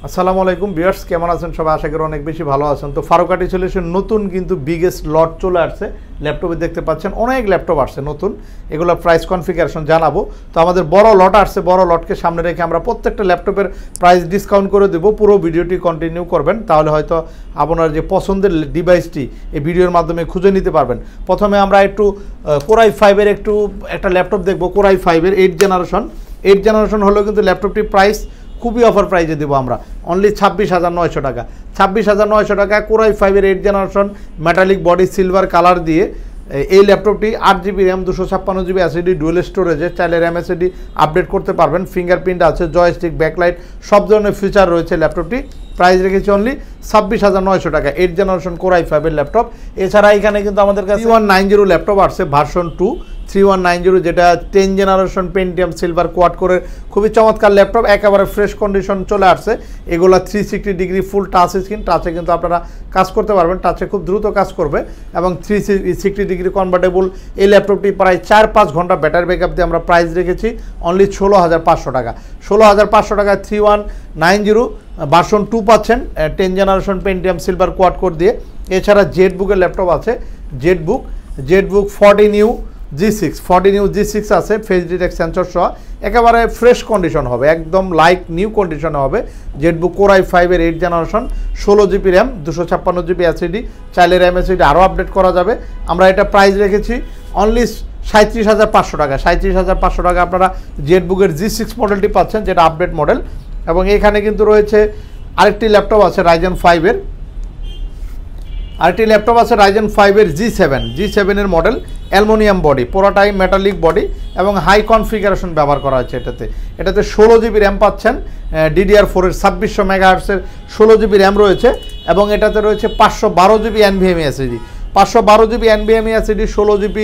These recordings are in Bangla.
আসসালামু আলাইকুম ভিউয়ার্স, কেমন আছেন সবাই? আশা করি অনেক বেশি ভালো আছেন। তো ফারুকাটি সলিউশন নতুন কিন্তু বিগেস্ট লট চলে আসছে ল্যাপটপে, দেখতে পাচ্ছেন অনেক ল্যাপটপ আসছে নতুন, এগুলো প্রাইস কনফিগারেশন জানাবো। তো আমাদের বড় লট আসছে, বড় লটকে সামনে রেখে আমরা প্রত্যেকটা ল্যাপটপের প্রাইস ডিসকাউন্ট করে দেবো। পুরো ভিডিওটি কন্টিনিউ করবেন, তাহলে হয়তো আপনার যে পছন্দের ডিভাইসটি এই ভিডিওর মাধ্যমে খুঁজে নিতে পারবেন। প্রথমে আমরা একটু Core i5-এর একটা ল্যাপটপ দেখবো। Core i5-এর 8 জেনারেশন হলো কিন্তু ল্যাপটপটির প্রাইস খুবই অফার প্রাইজে দেবো আমরা, অনলি 26,900 টাকা। 26,900 টাকা Core i5-এর 8 generation metallic body silver colour দিয়ে এই ল্যাপটপটি 8GB RAM 256GB SSD dual স্টোরেজে, চাইলে র্যাম এসএসডি আপডেট করতে পারবেন। ফিঙ্গারপ্রিন্ট আছে, জয়স্টিক, ব্যাকলাইট সব ধরনের ফিচার রয়েছে ল্যাপটপটি। প্রাইস রেখেছি অনলি 26,900 টাকা 8 জেনারেশন Core i5-এর ল্যাপটপ। এছাড়া এখানে কিন্তু আমাদের কাছে 3190 ল্যাপটপ আসছে ভার্সন 2 3190, যেটা 10 জেনারেশন পেন্টিয়াম সিলভার কোয়াড করে খুবই চমৎকার ল্যাপটপ, একেবারে ফ্রেশ কন্ডিশন চলে আসছে। এগুলো 360 ডিগ্রি ফুল টাচ স্ক্রিন, টাচে কিন্তু আপনারা কাজ করতে পারবেন, টাচে খুব দ্রুত কাজ করবে এবং 360 ডিগ্রি কনভার্টেবল। এই ল্যাপটপটি প্রায় 4-5 ঘন্টা ব্যাটারি ব্যাকআপ দিয়ে আমরা প্রাইস রেখেছি অনলি 16,500 টাকা। 16,500 টাকা 3190 ভার্সন 2 পাচ্ছেন 10 generation Pentium silver quad core দিয়ে। এছাড়া জেটবুকের ল্যাপটপ আছে, জেটবুক 40 নিউ G6 আছে, ফেস ডিটেক্ট সেন্সর সহ, একেবারে ফ্রেশ কন্ডিশন হবে, একদম লাইক নিউ কন্ডিশনে হবে। Jetbook Core i5-এর 8 generation 16GB RAM 256GB SSD, চাইলে র্যাম এসএসডি আরও আপডেট করা যাবে। আমরা এটা প্রাইস রেখেছি অনলি 37,500 টাকা। 37,500 টাকা আপনারা জেটবুকের G6 মডেলটি পাচ্ছেন, যেটা আপডেট মডেল। এবং এখানে কিন্তু রয়েছে আরেকটি ল্যাপটপ আছে Ryzen 5-এর, Ryzen 5-এর G7-এর মডেল, অ্যালুমিনিয়াম বডি, পুরোটাই মেটালিক বডি এবং হাই কনফিগারেশন ব্যবহার করা হয়েছে এটাতে 16GB র্যাম পাচ্ছেন, DDR4-এর 2600 মেগাহার্টসের 16GB র্যাম রয়েছে এবং এটাতে রয়েছে 512GB NVMe SSD, 512GB NVMe SSD 16GB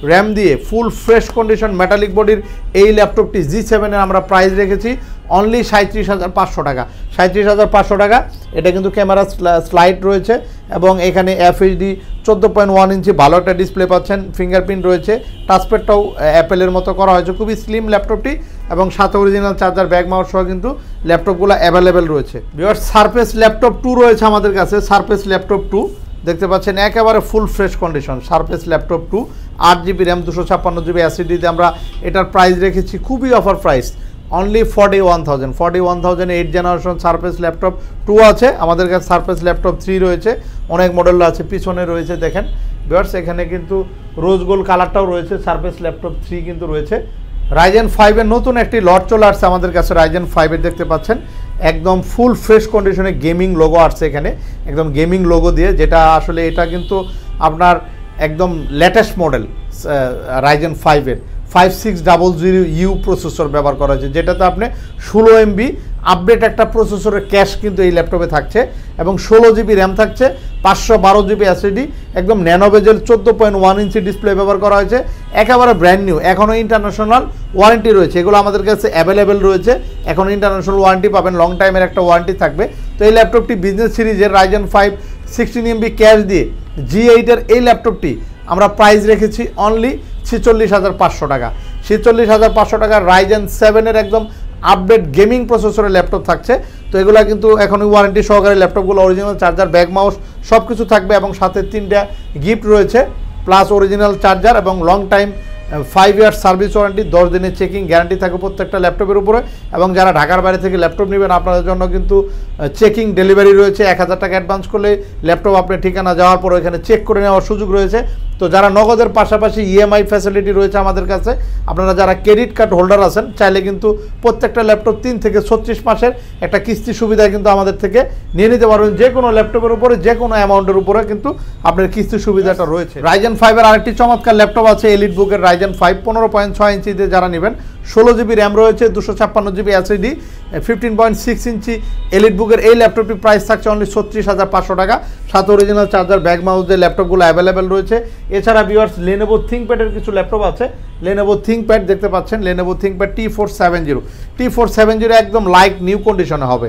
RAM দিয়ে ফুল ফ্রেশ কন্ডিশন মেটালিক বডির এই ল্যাপটপটি G7-এর আমরা প্রাইস রেখেছি অনলি 37,500 টাকা। 37,500 টাকা। এটা কিন্তু ক্যামেরা স্লাইড রয়েছে এবং এখানে FHD 14.1 ইঞ্চি ভালো একটা ডিসপ্লে পাচ্ছেন, ফিঙ্গারপ্রিন্ট রয়েছে, টাচপ্যাডটাও অ্যাপেলের মতো করা হয়েছে, খুবই স্লিম ল্যাপটপটি এবং সাথে অরিজিনাল চার্জার, ব্যাগ মাউস সহ কিন্তু ল্যাপটপগুলো অ্যাভেলেবেল রয়েছে। ভিউয়ার্স, সারফেস ল্যাপটপ 2 রয়েছে আমাদের কাছে, সারফেস ল্যাপটপ 2 দেখতে পাচ্ছেন একেবারে full fresh condition. Surface laptop 2 8GB RAM 256GB এসএসডিতে আমরা এটার প্রাইস রেখেছি খুবই offer price only 41,000 8 generation surface laptop 2 আছে আমাদের কাছে। সারফেস ল্যাপটপ 3 রয়েছে, অনেক মডেল আছে, পিছনে রয়েছে দেখেন ভিউয়ার্স, এখানে কিন্তু রোজ গোল্ড কালারটাও রয়েছে। সারফেস ল্যাপটপ 3 কিন্তু রয়েছে। Ryzen 5-এর নতুন একটি লট চলে আসছে আমাদের কাছে Ryzen 5-এর, দেখতে পাচ্ছেন একদম ফুল ফ্রেশ কন্ডিশনে গেমিং লোগো আসছে এখানে, একদম গেমিং লোগো দিয়ে, যেটা আসলে এটা কিন্তু আপনার একদম latest model Ryzen 5-এর 5600U processor ব্যবহার করা হয়েছে, যেটাতে আপনি 16MB আপডেট একটা প্রসেসরের ক্যাশ কিন্তু এই ল্যাপটপে থাকছে এবং 16GB র্যাম থাকছে, 512GB এসএসডি, একদম ন্যানোবেজেল 14.1 ইঞ্চি ডিসপ্লে ব্যবহার করা হয়েছে, একেবারে ব্র্যান্ড নিউ, এখনও ইন্টারন্যাশনাল ওয়ারেন্টি রয়েছে, এগুলো আমাদের কাছে অ্যাভেলেবেল রয়েছে, এখনও ইন্টারন্যাশনাল ওয়ারেন্টি পাবেন, লং টাইমের একটা ওয়ারেন্টি থাকবে। তো এই ল্যাপটপটি বিজনেস সিরিজের Ryzen 5 16MB ক্যাশ দিয়ে G8-এর এই ল্যাপটপটি আমরা প্রাইস রেখেছি অনলি 46,500 টাকা। 46,500 টাকা Ryzen 7-এর একদম আপডেট গেমিং প্রসেসরের ল্যাপটপ থাকছে। তো এগুলো কিন্তু এখনই ওয়ারেন্টি সহকারে ল্যাপটপগুলো, অরিজিনাল চার্জার, ব্যাগ মাউস সব কিছু থাকবে এবং সাথে 3টা গিফট রয়েছে, প্লাস অরিজিনাল চার্জার এবং long time 5 years service warranty, 10 দিনের চেকিং গ্যারান্টি থাকে প্রত্যেকটা ল্যাপটপের উপরে। এবং যারা ঢাকার বাইরে থেকে ল্যাপটপ নেবেন আপনাদের জন্য কিন্তু চেকিং ডেলিভারি রয়েছে, 1000 টাকা অ্যাডভান্স করলে ল্যাপটপ আপনার ঠিকানা যাওয়ার পর ওইখানে চেক করে নেওয়ার সুযোগ রয়েছে। তো যারা নগদের পাশাপাশি EMI ফ্যাসিলিটি রয়েছে আমাদের কাছে, আপনারা যারা ক্রেডিট কার্ড হোল্ডার আছেন চাইলে কিন্তু প্রত্যেকটা ল্যাপটপ 3 থেকে 36 মাসের একটা কিস্তি সুবিধা কিন্তু আমাদের থেকে নিয়ে নিতে পারবেন। যে কোনো ল্যাপটপের উপরে যে কোনো অ্যামাউন্টের উপরে কিন্তু আপনার কিস্তি সুবিধাটা রয়েছে। Ryzen 5-এর আরেকটি চমৎকার ল্যাপটপ আছে এলিটবুকের Ryzen 5 15.6 ইঞ্চিতে যারা নেবেন, 16GB র্যাম রয়েছে, 256GB এসএসডি, 15.6 ইঞ্চি এলিটবুকের এই ল্যাপটপটির প্রাইস থাকছে অনলি 36,500 টাকা। সাথে অরিজিনাল চার্জার, ব্যাগ মাউস দিয়ে ল্যাপটপগুলো অ্যাভেলেবেল রয়েছে। এছাড়া ভিউয়ার্স, Lenovo ThinkPad-এর কিছু ল্যাপটপ আছে, Lenovo ThinkPad দেখতে পাচ্ছেন, Lenovo ThinkPad T470 একদম লাইক নিউ কন্ডিশনে হবে,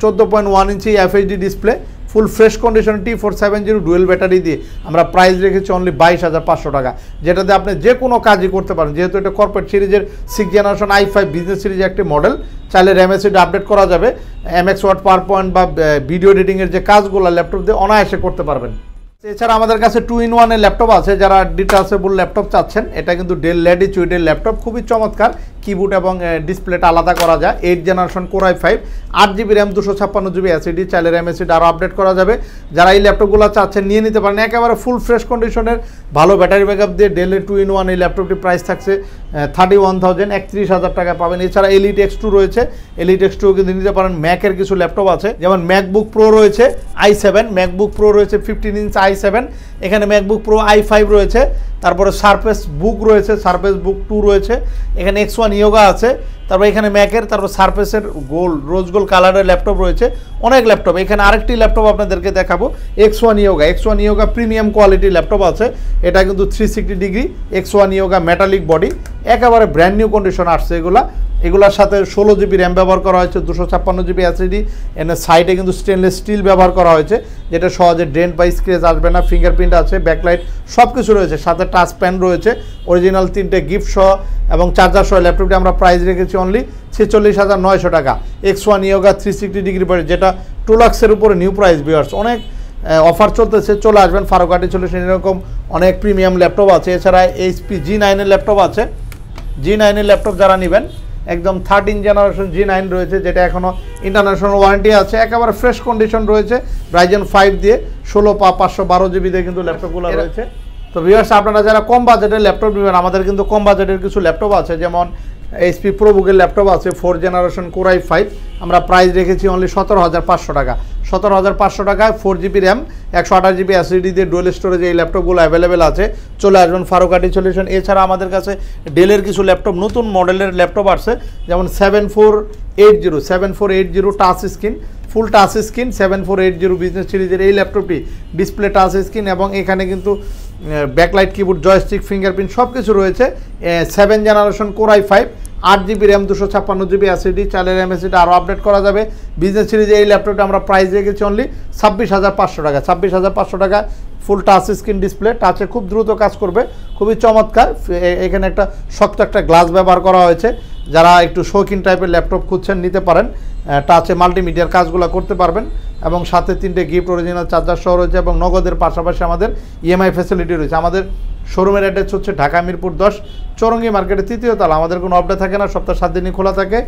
14.1 ইঞ্চি FHD display, full fresh condition T470 dual battery দিয়ে আমরা প্রাইস রেখেছি অনলি 22,500 টাকা, যেটাতে আপনি যে কোনো কাজই করতে পারেন। যেহেতু এটা কর্পোরেট সিরিজের 6 জেনারেশন i5 বিজনেস সিরিজের একটি মডেল, চাইলে র্যাম এসএসডি আপডেট করা যাবে। এমএক্স ওয়ার্ড, পাওয়ার পয়েন্ট বা ভিডিও এডিটিংয়ের যে কাজগুলো ল্যাপটপ দিয়ে অনায়াসে করতে পারবেন। এছাড়া আমাদের কাছে 2-in-1 এর ল্যাপটপ আছে, যারা ডিটাচেবল ল্যাপটপ চাচ্ছেন। এটা কিন্তু ডেল ল্যাটিটিউডের ল্যাপটপ, খুবই চমৎকার। কিবোর্ড এবং ডিসপ্লেটা আলাদা করা যায়। 8 generation Core i5, 8GB RAM, 256GB SSD, চাইলে র্যাম এসএসডি আরও আপডেট করা যাবে। যারা এই ল্যাপটপগুলো চাচ্ছেন নিয়ে নিতে পারেন, একেবারে ফুল ফ্রেশ কন্ডিশনের ভালো ব্যাটারি ব্যাকআপ দিয়ে ডেলের 2-in-1 এই ল্যাপটপটির প্রাইস থাকছে 31,000, 31,000 টাকা পাবেন। এছাড়া Elite X2 রয়েছে, Elite X2 কিন্তু নিতে পারেন। ম্যাকের কিছু ল্যাপটপ আছে, যেমন ম্যাকবুক প্রো রয়েছে i7, ম্যাকবুক প্রো রয়েছে 15 ইঞ্চ i7, এখানে ম্যাকবুক প্রো i5 রয়েছে, তারপরে সারফেস বুক রয়েছে, সারফেস বুক 2 রয়েছে, এখানে X1 ইয়োগা আছে, তারপর এখানে ম্যাকের, তারপর সারফেসের রোজ গোল্ড কালারের ল্যাপটপ রয়েছে, অনেক ল্যাপটপ। এখানে আরেকটি ল্যাপটপ আপনাদেরকে দেখাবো, X1 ইয়োগা প্রিমিয়াম কোয়ালিটির ল্যাপটপ আছে। এটা কিন্তু 360 degree X1 yoga metallic body, একেবারে ব্র্যান্ড নিউ কন্ডিশন আসছে। এগুলোর সাথে 16GB র্যাম ব্যবহার করা হয়েছে, 256GB এসএসডি, এনে সাইডে কিন্তু স্টেনলেস স্টিল ব্যবহার করা হয়েছে, যেটা সহজে ডেন্ট বা স্ক্র্যাচ আসবে না। ফিঙ্গারপ্রিন্ট আছে, ব্যাকলাইট সব কিছু রয়েছে, সাথে টাচ প্যান রয়েছে, অরিজিনাল 3টে গিফট সহ এবং চার্জার সহ। ল্যাপটপটি আমরা প্রাইস রেখেছি অনলি 46,900 টাকা। X1 ইয়োগা 360 ডিগ্রি বডি, যেটা 2 লাখের উপরে নিউ প্রাইস ভিউয়ার্স। অনেক অফার চলতেছে, চলে আসবেন ফারুক আর্টি সলিউশন, এরকম অনেক প্রিমিয়াম ল্যাপটপ আছে। এছাড়া HP G9 এর ল্যাপটপ আছে, G9 এর ল্যাপটপ যারা নেবেন, একদম 13 জেনারেশন G9 রয়েছে, যেটা এখনও ইন্টারন্যাশনাল ওয়ারেন্টি আছে, একেবারে ফ্রেশ কন্ডিশন রয়েছে। Ryzen 5 দিয়ে 512GB দিয়ে কিন্তু ল্যাপটপগুলো রয়েছে। তো ভিউয়ার্স, আপনারা যারা কম বাজেটের ল্যাপটপ নেবেন, আমাদের কিন্তু কম বাজেটের কিছু ল্যাপটপ আছে, যেমন HP ProBook-এর ল্যাপটপ আছে 4 জেনারেশন Core i5, আমরা প্রাইস রেখেছি অনলি 17,500 টাকা। 17,500 টাকায় 4GB র্যাম, 128GB এসএসডি দিয়ে ডুয়েল স্টোরেজ এই ল্যাপটপগুলো অ্যাভেলেবেল আছে। চলে আসবেন ফারুক আর্টি সলিউশন। এছাড়া আমাদের কাছে ডেলের কিছু ল্যাপটপ, নতুন মডেলের ল্যাপটপ আসছে, যেমন 7480 টাচ স্ক্রিন, ফুল টাচ স্ক্রিন 7480 বিজনেস সিরিজের এই ল্যাপটপটি ডিসপ্লে টাচ স্ক্রিন, এবং এখানে কিন্তু ব্যাকলাইট, কিবোর্ড, জয়স্টিক, ফিঙ্গারপ্রিন্ট সব কিছু রয়েছে। 7 generation Core i5, 8GB RAM, 256GB SSD, চাইলে র্যাম এসএসডি আরও আপডেট করা যাবে। বিজনেস সিরিজে এই ল্যাপটপটা আমরা প্রাইস রেখেছি অনলি 26,500 টাকা। 26,500 টাকা, ফুল টাচ স্ক্রিন ডিসপ্লে, টাচে খুব দ্রুত কাজ করবে, খুবই চমৎকার। এখানে একটা শক্ত একটা গ্লাস ব্যবহার করা হয়েছে। যারা একটু শৌখিন টাইপের ল্যাপটপ খুঁজছেন নিতে পারেন, টাচে মাল্টিমিডিয়ার কাজগুলো করতে পারবেন, এবং সাথে 3টে গিফট অরিজিনাল চার্জার সহ রয়েছে, এবং নগদের পাশাপাশি আমাদের EMI ফ্যাসিলিটি রয়েছে। আমাদের শোরুমের অ্যাড্রেস হচ্ছে ঢাকা মিরপুর 10, চৌরঙ্গি মার্কেটের 3য় তলা। আমাদের কোনো অফ ডে থাকে না, সপ্তাহে 7 দিনই খোলা থাকে।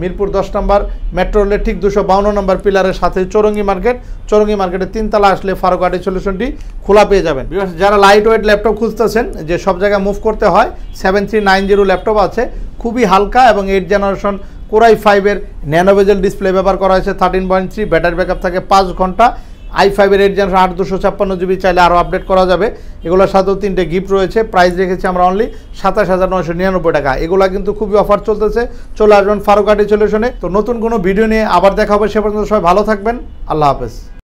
মিরপুর 10 নম্বর মেট্রো রেলের ঠিক 252 নম্বর পিলারের সাথে চৌরঙ্গি মার্কেটের 3 তলা আসলে ফারুক আর্টি সলিউশনটি খোলা পেয়ে যাবেন। যারা লাইট ওয়েট ল্যাপটপ খুঁজতেছেন, যে সব জায়গায় মুভ করতে হয়, 7390 ল্যাপটপ আছে, খুবই হালকা, এবং 8 জেনারেশন Core i5 এর ন্যানো বেজেল ডিসপ্লে ব্যবহার করা হয়েছে, 13.3, ব্যাটারি ব্যাকআপ থাকে 5 ঘন্টা। i5 এর 8 জেনারেশন 8 256GB, চাইলে আরও আপডেট করা যাবে। এগুলোর সাথেও 3টে গিফট রয়েছে। প্রাইস রেখেছি আমরা অনলি 27,999 টাকা। এগুলো কিন্তু খুবই অফার চলতেছে। চলে আসবেন ফারুক আর্টি সলিউশনে। তো নতুন কোনো ভিডিও নিয়ে আবার দেখা হবে, সে পর্যন্ত সবাই ভালো থাকবেন। আল্লাহ হাফেজ।